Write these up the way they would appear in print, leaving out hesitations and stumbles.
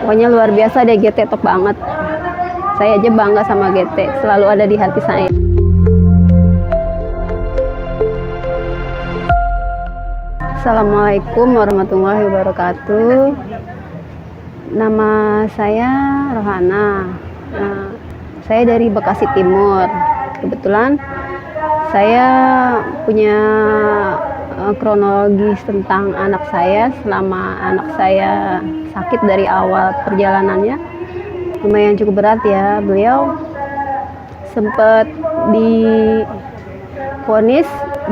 Pokoknya luar biasa deh, GT top banget. Saya aja bangga sama GT, selalu ada di hati saya. Assalamualaikum warahmatullahi wabarakatuh. Nama saya Rohana. Saya dari Bekasi Timur. Kebetulan saya punya kronologis tentang anak saya. Selama anak saya sakit dari awal perjalanannya, lumayan cukup berat ya. Beliau sempat divonis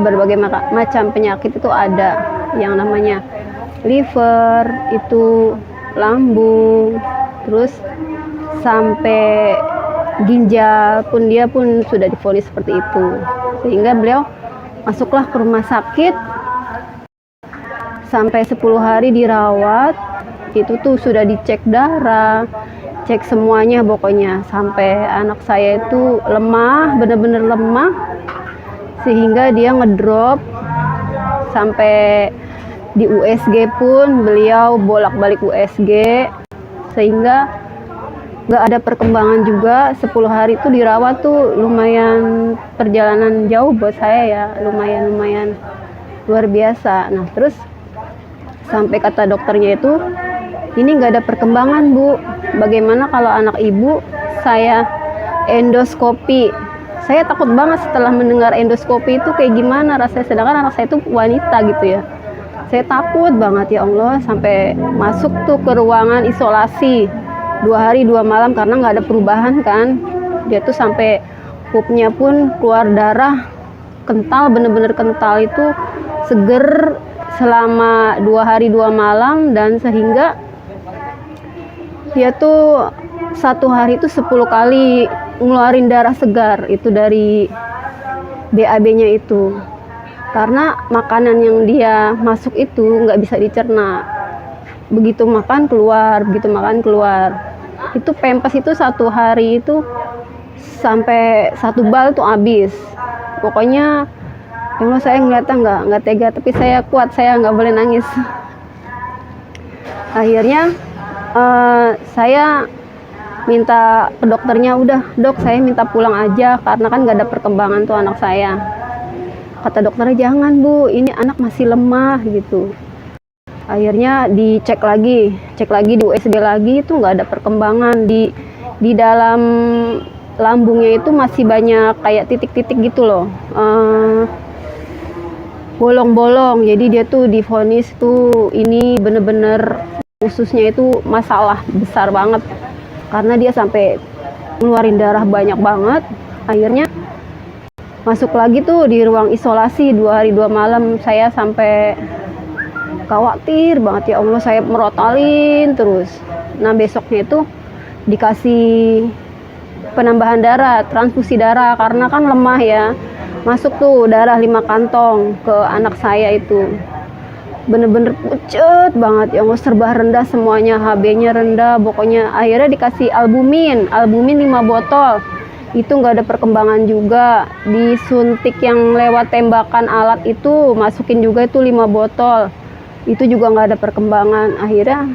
berbagai macam penyakit itu ada, yang namanya liver, itu lambung, terus sampai ginjal pun dia pun sudah divonis seperti itu. Sehingga beliau masuklah ke rumah sakit sampai 10 hari dirawat. Itu tuh sudah dicek darah, cek semuanya pokoknya, sampai anak saya itu lemah, benar-benar lemah, sehingga dia ngedrop. Sampai di USG pun beliau bolak-balik USG, sehingga nggak ada perkembangan juga. 10 hari itu dirawat tuh lumayan perjalanan jauh buat saya ya, lumayan luar biasa. Nah terus sampai kata dokternya itu, ini nggak ada perkembangan Bu, bagaimana kalau anak ibu saya endoskopi. Saya takut banget setelah mendengar endoskopi itu kayak gimana rasanya, sedangkan anak saya itu wanita gitu ya. Saya takut banget ya Allah, sampai masuk tuh ke ruangan isolasi 2 hari 2 malam karena nggak ada perubahan kan. Dia tuh sampai pupnya pun keluar darah kental, bener-bener kental, itu seger selama 2 hari 2 malam, dan sehingga dia tuh 1 hari itu 10 kali ngeluarin darah segar itu dari BAB-nya itu. Karena makanan yang dia masuk itu nggak bisa dicerna. Begitu makan keluar, begitu makan keluar. Itu pempes itu 1 hari itu sampai 1 bal tuh habis. Pokoknya ya Allah, saya ngeliatnya nggak tega, tapi saya kuat, saya nggak boleh nangis. Akhirnya saya minta ke dokternya, udah dok saya minta pulang aja karena kan nggak ada perkembangan tuh anak saya. Kata dokternya jangan Bu, ini anak masih lemah gitu. Akhirnya dicek lagi, cek lagi di USG lagi, itu nggak ada perkembangan. Di dalam lambungnya itu masih banyak kayak titik-titik gitu loh, bolong-bolong. Jadi dia tuh divonis tuh ini bener-bener ususnya itu masalah besar banget, karena dia sampai ngeluarin darah banyak banget. Akhirnya masuk lagi tuh di ruang isolasi 2 hari 2 malam. Saya sampai khawatir banget ya Allah, saya merotalin terus. Nah besoknya itu dikasih penambahan darah, transfusi darah, karena kan lemah ya. Masuk tuh darah 5 kantong ke anak saya itu, bener-bener pucet banget ya Allah, serba rendah semuanya, HB-nya rendah. Pokoknya akhirnya dikasih albumin 5 botol. Itu nggak ada perkembangan juga. Disuntik yang lewat tembakan alat itu masukin juga itu 5 botol. Itu juga nggak ada perkembangan. Akhirnya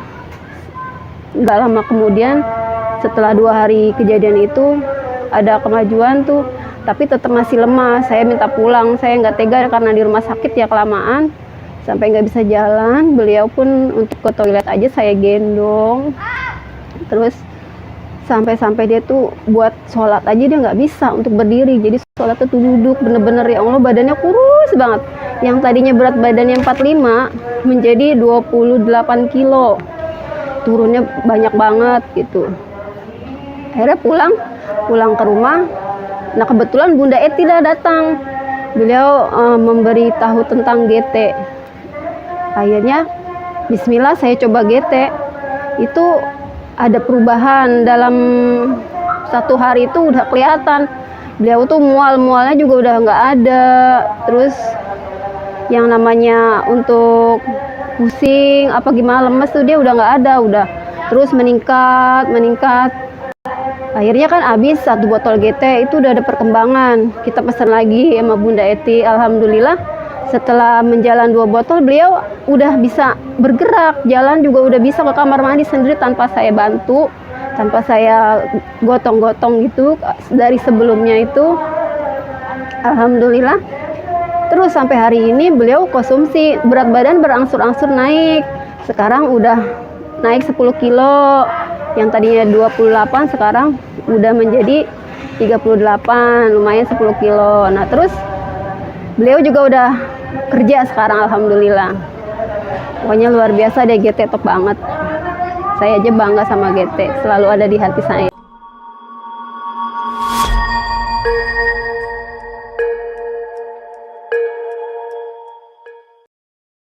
nggak lama kemudian, setelah 2 hari kejadian itu, ada kemajuan tuh, tapi tetap masih lemah. Saya minta pulang, saya nggak tega karena di rumah sakit ya kelamaan, sampai nggak bisa jalan. Beliau pun untuk ke toilet aja saya gendong. Terus sampai dia tuh buat sholat aja dia nggak bisa untuk berdiri, jadi sholatnya tuh duduk. Bener-bener ya Allah, badannya kurus banget. Yang tadinya berat badannya 45 menjadi 28 kilo, turunnya banyak banget gitu. Akhirnya pulang ke rumah. Nah kebetulan Bunda Eti datang, beliau memberi tahu tentang GT. Akhirnya bismillah saya coba GT. Itu ada perubahan dalam 1 hari itu udah kelihatan. Beliau tuh mualnya juga udah nggak ada. Terus yang namanya untuk pusing apa gimana lemes tuh dia udah nggak ada, udah terus meningkat. Akhirnya kan habis 1 botol GT, itu udah ada perkembangan. Kita pesan lagi sama Bunda Eti. Alhamdulillah Setelah menjalan 2 botol, beliau udah bisa bergerak, jalan juga udah bisa ke kamar mandi sendiri tanpa saya bantu, tanpa saya gotong-gotong gitu dari sebelumnya itu. Alhamdulillah. Terus sampai hari ini beliau konsumsi, berat badan berangsur-angsur naik. Sekarang udah naik 10 kilo. Yang tadinya 28 sekarang udah menjadi 38, lumayan 10 kilo. Nah, terus beliau juga udah kerja sekarang, alhamdulillah. Pokoknya luar biasa deh, GT top banget. Saya aja bangga sama GT, selalu ada di hati saya.